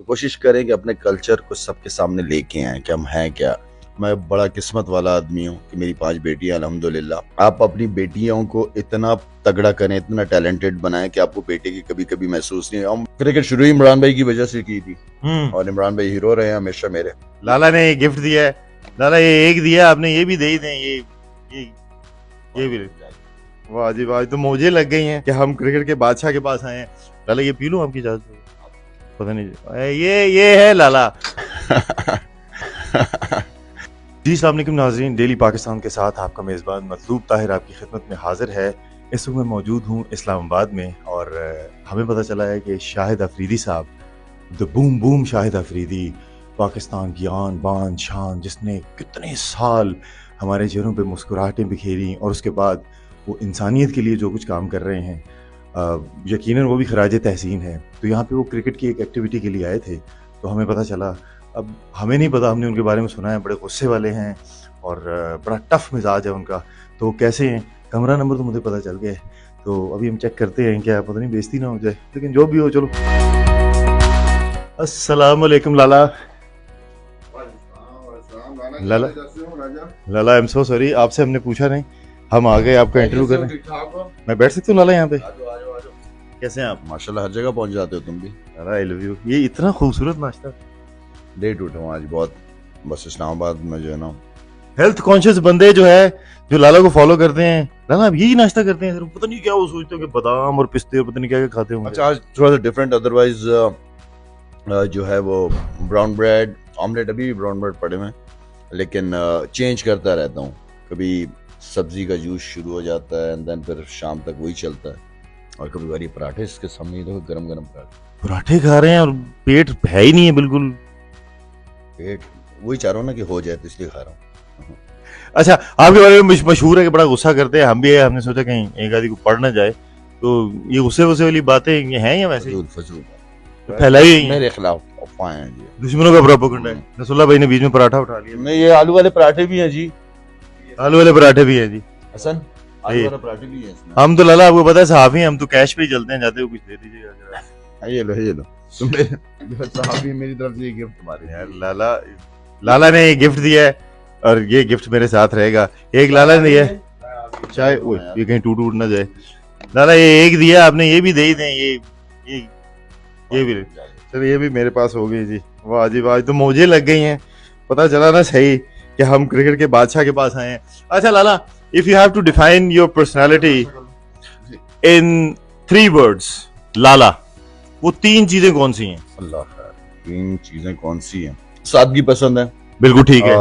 कोशिश करें कि अपने कल्चर को सबके सामने लेके आएं कि हम हैं क्या। मैं बड़ा किस्मत वाला आदमी हूँ कि मेरी 5 बेटियां अल्हम्दुलिल्लाह। आप अपनी बेटियों को इतना तगड़ा करें, इतना टैलेंटेड बनाएं कि आपको बेटे की कभी कभी महसूस नहीं। हम क्रिकेट शुरू ही इमरान भाई की वजह से की थी और इमरान भाई हीरो रहे हैं हमेशा मेरे। लाला ने गिफ्ट दिया है, लाला ये एक दिया आपने, ये भी दे ही दें, ये भी। वाह जी वाह, तो मुझे लग गई हैं कि हम क्रिकेट के बादशाह के पास आए हैं। लाला ये पी लूं आपकी इजाजत? पता नहीं, ये है लाला। जी अस्सलाम वालेकुम नाज़रीन, डेली पाकिस्तान के साथ आपका मेज़बान मतलूब ताहिर आपकी खिदमत में हाजिर है। इस वक्त मैं मौजूद हूँ इस्लामाबाद में और हमें पता चला है कि शाहिद अफरीदी साहब, the boom boom Shahid Afridi, Pakistan की आन बान शान, जिसने कितने साल हमारे चेहरों पे मुस्कुराहटें बिखेरी और उसके बाद वो इंसानियत के लिए जो कुछ काम कर रहे हैं, यकीनन वो भी खराज तहसीन है। तो यहाँ पे वो क्रिकेट की एक एक्टिविटी के लिए आए थे, तो हमें पता चला, अब हमें नहीं पता, हमने उनके बारे में सुना है, बड़े गुस्से वाले हैं और बड़ा टफ मिजाज है उनका। तो कैसे हैं, कमरा नंबर तो मुझे पता चल गया है, तो अभी हम चेक करते हैं, क्या पता नहीं बेइज्जती ना हो जाए, लेकिन जो भी हो चलो। अस्सलाम वालेकुम लाला। लाला आई एम सो सॉरी, आपसे हमने पूछा नहीं, हम आ गए आपका इंटरव्यू करने। मैं बैठ सकता हूँ लाला यहाँ पे? कैसे हैं आप? माशाल्लाह हर जगह पहुंच जाते हो तुम भी। लाला आई लव यू। ये इतना खूबसूरत नाश्ता, लेट उठा हूँ आज बहुत, बस इस्लामाबाद में जो है ना हेल्थ कॉन्शियस बंदे जो है, जो लाला को फॉलो करते हैं, लाला अब यही नाश्ता करते हैं, पता नहीं क्या वो सोचते हो कि बादाम और पिस्ते और पता नहीं क्या क्या खाते होंगे। अच्छा आज थोड़ा सा डिफरेंट, अदरवाइज जो है वो ब्राउन ब्रेड ऑमलेट, अभी भी ब्राउन ब्रेड पड़े हुए, लेकिन चेंज करता रहता हूँ। कभी सब्जी का जूस शुरू हो जाता है एंड देन फिर शाम तक वही चलता है, और कभी बारी पराठे इसके सामने देखो, गरम गरम पराठे खा रहे हैं और पेट है ही नहीं है बिल्कुल। पेट वही चाह रहा हूँ ना कि हो जाए, तो इसलिए खा रहा हूँ। अच्छा, आपके बारे में मशहूर है कि बड़ा गुस्सा करते हैं, हम भी है, हमने सोचा कहीं एक आदमी को पढ़ ना जाए, तो ये गुस्से वुस्से वाली बातें ये हैं या वैसे फजूल फैलाई हुई मेरे खिलाफ अफवाहें हैं जी, दुश्मनों का प्रोपेगेंडा है। नसरुल्लाह भाई ने बीच में पराठा उठा लिया। नहीं ये आलू वाले पराठे भी हैं जी, आलू वाले पराठे भी हैं जी हसन, आलू वाले पराठे भी हैं इसमें। हम तो लाला आपको पता है सहाफी हैं, हम तो कैश पे ही चलते हैं, जाते हो कुछ दे दीजिएगा जरा। ये लो तुम सहाबी, मेरी तरफ से ये गिफ्ट तुम्हारे। यार लाला ने ये गिफ्ट दिया है और ये गिफ्ट मेरे साथ रहेगा। एक लाला ने दिया है, चाहे ये कहीं टूट ना जाए। लाला ये एक दिया आपने, ये भी दे ही दें, ये भी चलो, ये भी मेरे पास हो गई जी। वाह जी वाह, तो मुझे लग गई हैं, पता चला ना सही कि हम क्रिकेट के बादशाह के पास आए हैं। अच्छा Lala, if you have to define your personality in 3 words, Lala, वो 3 चीजें कौन सी हैं? अल्लाह खैर, 3 चीजें कौन सी हैं? सादगी पसंद है, बिल्कुल ठीक है।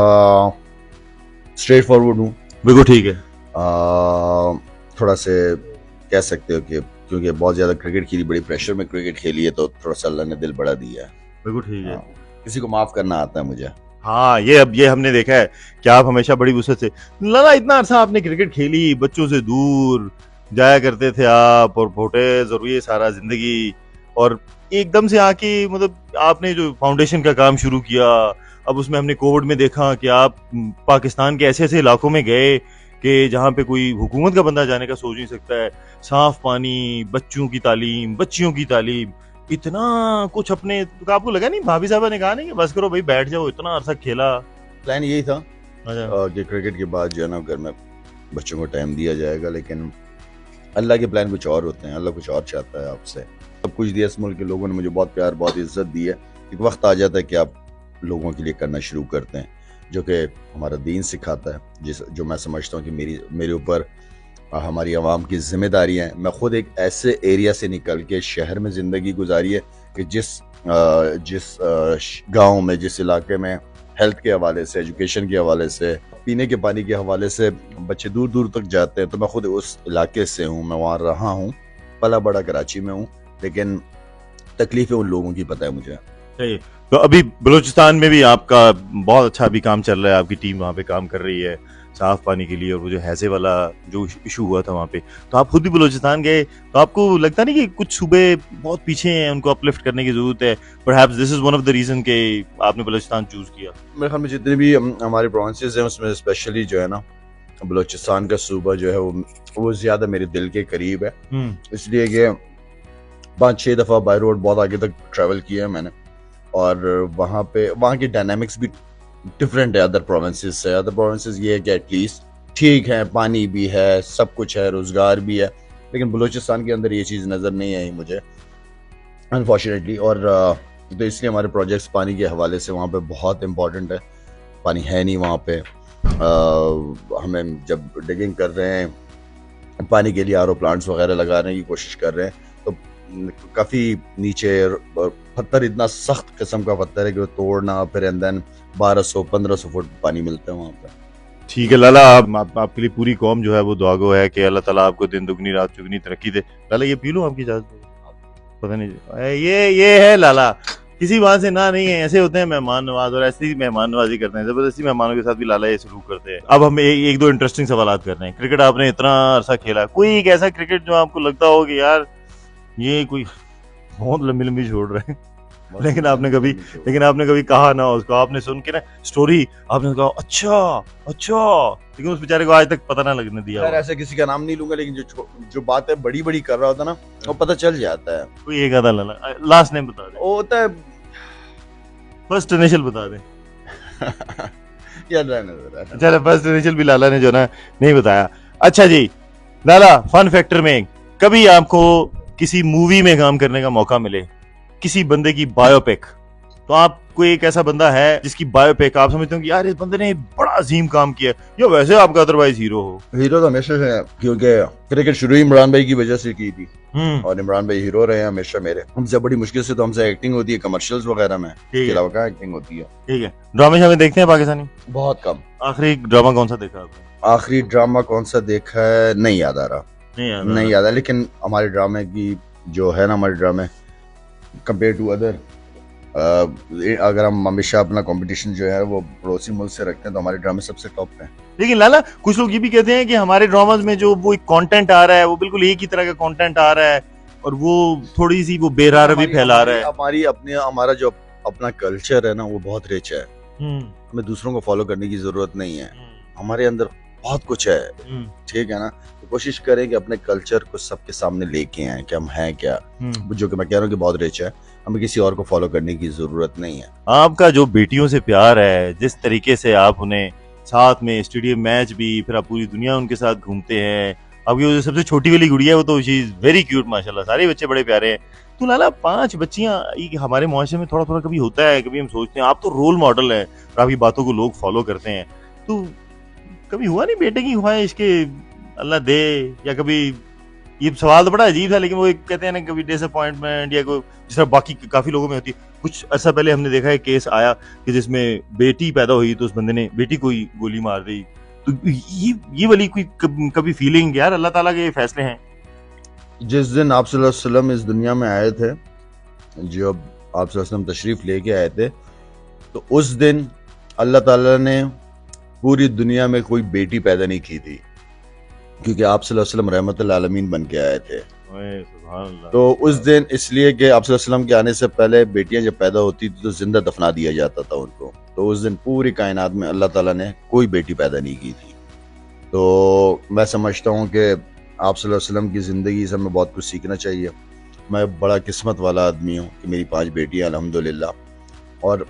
स्ट्रेट फॉरवर्ड हूँ, बिल्कुल ठीक है। थोड़ा से कह सकते हो कि क्योंकि बहुत ज्यादा क्रिकेट खेली, बड़ी प्रेशर में क्रिकेट खेली है, तो थोड़ा सा अल्लाह ने दिल बड़ा दिया है। बिल्कुल ठीक है। किसी को माफ करना आता है मुझे। हाँ, ये हमने देखा है कि आप हमेशा बड़ी वुसअत से, लाला इतना अरसा आपने क्रिकेट खेली, बच्चों से दूर जाया करते थे आप, और फोटेज और ये सारा जिंदगी, और एकदम से आके मतलब आपने जो फाउंडेशन का काम शुरू किया, अब उसमें हमने कोविड में देखा कि आप पाकिस्तान के ऐसे ऐसे इलाकों में गए कि जहाँ पे कोई हुकूमत का बंदा जाने का सोच नहीं सकता है, साफ पानी, बच्चों की तालीम, बच्चियों की तालीम, इतना कुछ अपने, तो आपको लगा नहीं भाभी साहब ने कहा नहीं कि बस करो भाई बैठ जाओ, इतना अरसा खेला? प्लान यही था अच्छा। कि क्रिकेट के बाद जो है ना घर में बच्चों को टाइम दिया जाएगा, लेकिन अल्लाह के प्लान कुछ और होते हैं, अल्लाह कुछ और चाहता है आपसे। सब कुछ दिया, इस मुल्क के लोगों ने मुझे बहुत प्यार, बहुत इज्जत दी है। एक वक्त आ जाता है कि आप लोगों के लिए करना शुरू करते हैं, जो कि हमारा दीन सिखाता है, जो मैं समझता हूँ कि मेरे ऊपर हमारी आवाम की जिम्मेदारी है। मैं खुद एक ऐसे एरिया से निकल के शहर में ज़िंदगी गुजारी है कि जिस गांव में, जिस इलाके में हेल्थ के हवाले से, एजुकेशन के हवाले से, पीने के पानी के हवाले से बच्चे दूर दूर तक जाते हैं, तो मैं खुद उस इलाके से हूँ, मैं वहाँ रहा हूँ, पला बड़ा कराची में हूँ, लेकिन तकलीफें उन लोगों की पता है मुझे। तो अभी बलूचिस्तान में भी आपका बहुत अच्छा अभी काम चल रहा है, आपकी टीम वहाँ पे काम कर रही है साफ पानी के लिए, और वो जो हैजे वाला जो इशू हुआ था वहाँ पे, तो आप खुद भी बलूचिस्तान गए, तो आपको लगता नहीं कि कुछ सूबे बहुत पीछे हैं, उनको अपलिफ्ट करने की जरूरत है? Perhaps this is one of the reason के आपने बलूचिस्तान चूज किया। मेरे ख्याल में जितने भी हमारे प्रोविंसेस हैं उसमें स्पेशली जो है ना बलूचिस्तान का सूबा जो है वो ज्यादा मेरे दिल के करीब है, इसलिए कि 5-6 दफा बाय रोड बहुत आगे तक ट्रैवल किया है मैंने, और वहाँ की डायनामिक्स भी डिफरेंट है अदर प्रोविंसेस से। अदर प्रोविंसेस ये है कि एटलीस्ट ठीक है, पानी भी है, सब कुछ है, रोज़गार भी है, लेकिन बलूचिस्तान के अंदर ये चीज़ नज़र नहीं आई मुझे अनफॉर्चुनेटली। और तो इसलिए हमारे प्रोजेक्ट्स पानी के हवाले से वहाँ पे बहुत इम्पोर्टेंट है। पानी है नहीं वहाँ पे। हमें जब डिगिंग कर रहे हैं पानी के लिए आरओ प्लांट्स वगैरह लगाने की कोशिश कर रहे हैं, तो काफ़ी नीचे पत्थर इतना सख्त किस्म का पत्थर है कि वो तोड़ना, फिर एंड देन 1200-1500 फुट पानी मिलता है वहाँ पर। ठीक है लाला, आपके लिए पूरी कौम जो है वो दुआ गो है कि अल्लाह ताला आपको दिन दुगनी रात चुगनी तरक्की दे। लाला ये पी लूं आपकी इजाजत? पता नहीं, ये है लाला, किसी बात से ना नहीं है, ऐसे होते हैं मेहमान नवाज, और ऐसी मेहमान नवाजी करते हैं, जबरदस्ती मेहमानों के साथ भी लाला ये सलूक करते हैं। अब हम एक दो इंटरेस्टिंग सवाल कर रहे हैं। क्रिकेट आपने इतना अरसा खेला, कोई एक ऐसा क्रिकेट जो आपको लगता हो कि यार ये कोई बहुत लंबी लंबी छोड़ रहे हैं, लेकिन आपने कभी कहा ना उसको, आपने सुन के ना स्टोरी आपने कहा अच्छा, लेकिन उस बेचारे को आज तक पता ना लगने दिया। यार ऐसे किसी का नाम नहीं लूंगा, लेकिन जो बातें बड़ी बड़ी कर रहा होता ना, वो पता चल जाता है। कोई एक आधा लाला लास्ट नेम बता दे। वो होता है फर्स्ट इनिशियल बता दे। यार रहने चलो फर्स्ट इनिशियल भी लाला ने जो ना नहीं बताया। अच्छा जी लाला, फन फैक्टर में कभी आपको किसी मूवी में काम करने का मौका मिले, किसी बंदे की बायोपिक, तो आप कोई एक ऐसा बंदा है जिसकी बायोपिक आप समझते हो कि यार इस बंदे ने बड़ा अजीम काम किया, या वैसे आपका अदरवाइज हीरो हो? हीरो तो हमेशा है, क्योंकि क्रिकेट शुरू ही इमरान भाई की वजह से की थी, और इमरान भाई हीरो रहे हैं हमेशा मेरे। हमसे बड़ी मुश्किल से तो हमसे एक्टिंग होती है कमर्शियल्स वगैरह में, इसके अलावा क्या एक्टिंग होती है। ठीक है, ड्रामे शामे देखते हैं पाकिस्तानी? बहुत कम। आखिरी ड्रामा कौन सा देखा आपने? आखिरी ड्रामा कौन सा देखा है नहीं याद आ रहा, नहीं याद आ, लेकिन हमारे ड्रामे की जो है ना, हमारे ड्रामे कंपेयर टू अदर, अगर हम हमेशा अपना कंपटीशन जो है वो पड़ोसी मुल्क से रखते हैं, तो हमारे ड्रामे सबसे टॉप पे हैं। लेकिन लाला कुछ लोग ये भी कहते हैं कि हमारे ड्रामाज में जो वो कंटेंट आ रहा है वो बिल्कुल एक ही तरह का कंटेंट आ रहा है, और वो थोड़ी सी वो बेरारवी फैला रहा है। हमारा जो अपना कल्चर है ना, वो बहुत रिच है। हमें दूसरों को फॉलो करने की जरूरत नहीं है, हमारे अंदर बहुत कुछ है, ठीक है ना। तो कोशिश करें कि अपने कल्चर को सबके सामने लेके आए कि हम हैं क्या, जो कि मैं कह रहा हूँ कि बहुत रिच है, हमें किसी और को फॉलो करने की जरूरत नहीं है। आपका जो बेटियों से प्यार है, जिस तरीके से आप उन्हें साथ में स्टेडियम मैच भी, फिर आप पूरी दुनिया उनके साथ घूमते हैं, अब ये सबसे छोटी वाली गुड़िया है वो तो शी इज वेरी क्यूट माशाल्लाह, सारे बच्चे बड़े प्यारे हैं। तो लाला 5 बच्चियां, हमारे मुआशरे में थोड़ा थोड़ा कभी होता है, कभी हम सोचते हैं आप तो रोल मॉडल है और आपकी बातों को लोग फॉलो करते हैं, तो कभी हुआ नहीं बेटे की ख्वाहिश के अल्लाह दे, या कभी, ये सवाल तो बड़ा अजीब था, लेकिन वो एक कहते हैं ना कभी डिसअपॉइंटमेंट या कोई जिस तरह बाकी काफी लोगों में होती है। कुछ अर्सा पहले हमने देखा है केस आया कि जिसमें बेटी पैदा हुई तो उस बंदे ने बेटी को ही गोली मार दी। तो ये वाली कोई कभी फीलिंग, यार अल्लाह ताला के फैसले हैं। जिस दिन आप सल्लल्लाहु अलैहि वसल्लम इस दुनिया में आए थे, जब आप सल्लल्लाहु अलैहि वसल्लम तशरीफ लेके आए थे, तो उस दिन अल्लाह ताला ने पूरी दुनिया में कोई बेटी पैदा नहीं की थी, क्योंकि आप सल्लल्लाहु अलैहि वसल्लम रहमतुल आलमीन बन के आए थे। तो उस दिन इसलिए कि आप सल्लल्लाहु अलैहि वसल्लम के आने से पहले बेटियां जब पैदा होती थी तो जिंदा दफना दिया जाता था उनको, तो उस दिन पूरी कायनात में अल्लाह ताला ने कोई बेटी पैदा नहीं की थी। तो मैं समझता हूँ कि आप सल्लल्लाहु अलैहि वसल्लम की ज़िंदगी से हमें बहुत कुछ सीखना चाहिए। मैं बड़ा किस्मत वाला आदमी हूँ कि मेरी 5 बेटियाँ अल्हम्दुलिल्लाह, और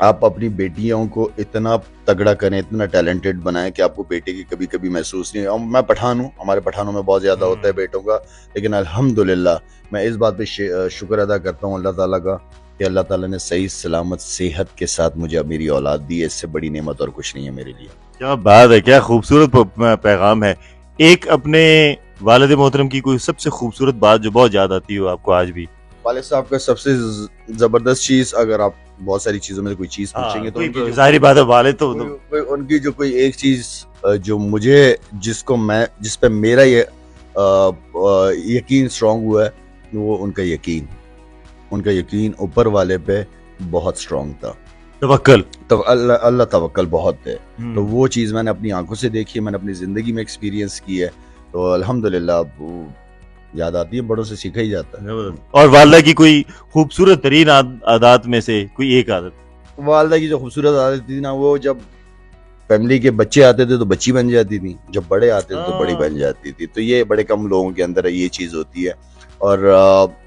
आप अपनी बेटियों को इतना तगड़ा करें, इतना टैलेंटेड बनाएं कि आपको बेटे की कभी कभी महसूस नहीं हो। मैं पठान हूँ, हमारे पठानों में बहुत ज़्यादा होता है बेटों का, लेकिन अल्हम्दुलिल्लाह मैं इस बात पे शुक्र अदा करता हूँ अल्लाह ताला का कि अल्लाह ताला ने सही सलामत सेहत के साथ मुझे मेरी औलाद दी है। इससे बड़ी नेमत और कुछ नहीं है मेरे लिए। क्या बात है, क्या खूबसूरत पैगाम है। एक अपने वालिद मोहतरम की कोई सबसे खूबसूरत बात जो बहुत याद आती हो आपको आज भी? वालिद साहब का सबसे जबरदस्त चीज, अगर आप बहुत सारी चीजों में कोई चीज पूछेंगे तो जाहिर बात है वालिद तो उनकी जो कोई एक चीज जो मुझे जिस पे मेरा ये यकीन स्ट्रांग हुआ है, वो उनका यकीन ऊपर वाले पे बहुत स्ट्रांग था। तवक्कल, तो अल्लाह तवक्कल बहुत है। तो वो चीज मैंने अपनी आंखों से देखी है, मैंने अपनी जिंदगी में एक्सपीरियंस की है, तो अल्हम्दुलिल्लाह याद आती है, बड़ों से सीखा ही जाता है। और वालदा की कोई खूबसूरत तरीन आदत में से कोई एक आदत? वालदा की जो खूबसूरत आदत थी ना, वो जब फैमिली के बच्चे आते थे तो बच्ची बन जाती थी, जब बड़े आते थे तो बड़ी बन जाती थी। तो ये बड़े कम लोगों के अंदर ये चीज होती है। और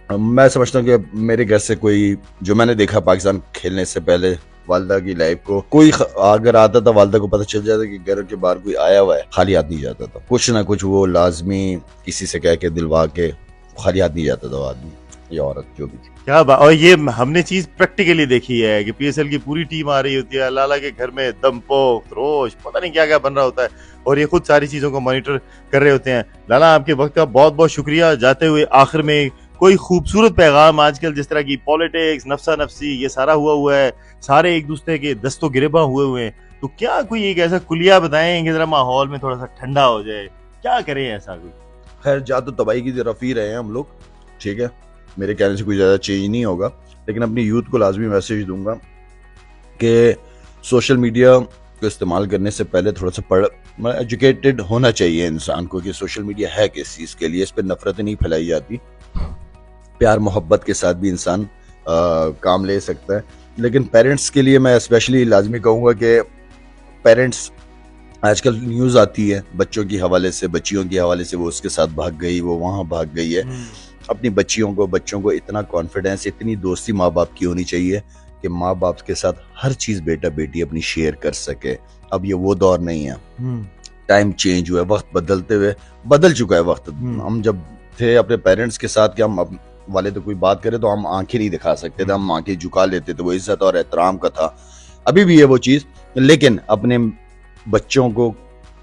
मैं समझता हूँ कि मेरे घर से कोई, जो मैंने देखा पाकिस्तान खेलने से पहले, वालदा की लाइफ को कोई अगर आता था, वालदा को पता चल जाता कि घर के बाहर कोई आया हुआ है, खाली हाथ नहीं जाता था। कुछ ना कुछ वो लाजमी किसी से कह के दिलवा के खाली हाथ नहीं जाता था वो आदमी या औरत जो भी थी। क्या बात। और ये हमने चीज प्रैक्टिकली देखी है कि पीएसएल की पूरी टीम आ रही होती है, लाला के घर में दमपोक रोश पता नहीं क्या क्या बन रहा होता है, और ये खुद सारी चीजों को मॉनिटर कर रहे होते हैं। लाला, आपके वक्त का बहुत बहुत शुक्रिया। जाते हुए आखिर में कोई खूबसूरत पैगाम, आजकल जिस तरह की पॉलिटिक्स, नफसा नफसी, ये सारा हुआ है, सारे एक दूसरे के दस्तों गिरेबा हुए हैं, तो क्या कोई एक ऐसा कुलिया बताएं कि जरा माहौल में थोड़ा सा ठंडा हो जाए, क्या करें ऐसा कोई? खैर, जा तो तबाही की तरफ ही रहे हैं हम लोग, ठीक है, मेरे कहने से कोई ज़्यादा चेंज नहीं होगा, लेकिन अपनी यूथ को लाजमी मैसेज दूंगा कि सोशल मीडिया को इस्तेमाल करने से पहले थोड़ा सा एजुकेटेड होना चाहिए इंसान को कि सोशल मीडिया है किस चीज़ के लिए। इस पर नफरत नहीं फैलाई जाती, प्यार मोहब्बत के साथ भी इंसान काम ले सकता है। लेकिन पेरेंट्स के लिए मैं स्पेशली लाजमी कहूँगा कि पेरेंट्स, आजकल न्यूज़ आती है बच्चों की हवाले से, बच्चियों के हवाले से, वो उसके साथ भाग गई, वो वहाँ भाग गई है। अपनी बच्चों को इतना कॉन्फिडेंस, इतनी दोस्ती माँ बाप की होनी चाहिए कि माँ बाप के साथ हर चीज़ बेटा बेटी अपनी शेयर कर सके। अब ये वो दौर नहीं है, टाइम चेंज हुआ है, वक्त बदलते हुए बदल चुका है वक्त। हम जब थे अपने पेरेंट्स के साथ, कि हम वाले तो कोई बात करे तो हम आंखें नहीं दिखा सकते थे, हम आंखें झुका लेते थे, वो इज्जत और एहतराम का था। अभी भी है वो चीज़, लेकिन अपने बच्चों को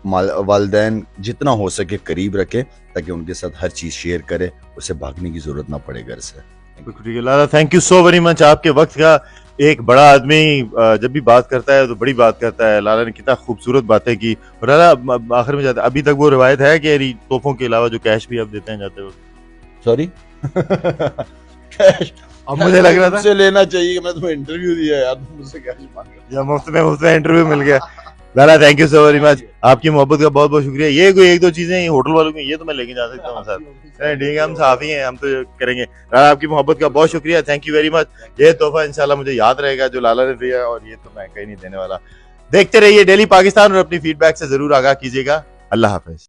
वालिदैन जितना हो सके करीब रखे ताकि उनके साथ हर चीज़ शेयर करे, उसे भागने की जरूरत ना पड़े घर से। ठीक है Lala, thank you so very much. आपके वक्त का एक बड़ा आदमी जब भी बात करता है तो बड़ी बात करता है। लाला ने कितना खूबसूरत बातें की। और लाला, आखिर में जाते, अभी तक वो रिवायत है कि तोहफों के अलावा जो कैश भी आप देते हैं जाते वक्त? सॉरी कैश अब मुझे लग रहा था मुझसे लेना चाहिए, मैं तुम्हें इंटरव्यू दिया यार, तुम मुझसे कैश मांग रहे हो। या मुफ्त में इंटरव्यू मिल गया। Lala, thank you so very much. आपकी मोहब्बत का बहुत बहुत शुक्रिया। ये कोई एक दो चीजें होटल वालों की, ये तो मैं लेके जा सकता हूँ साथ। ठीक है, हम साफी हैं, हम तो करेंगे। लाला, आपकी मोहब्बत का बहुत शुक्रिया, थैंक यू वेरी मच। ये तोहफा इंशाल्लाह मुझे याद रहेगा जो लाला ने दिया, और ये तो मैं कहीं नहीं देने वाला। देखते रहिए डेली पाकिस्तान और अपनी फीडबैक से जरूर आगाह कीजिएगा। अल्लाह हाफिज।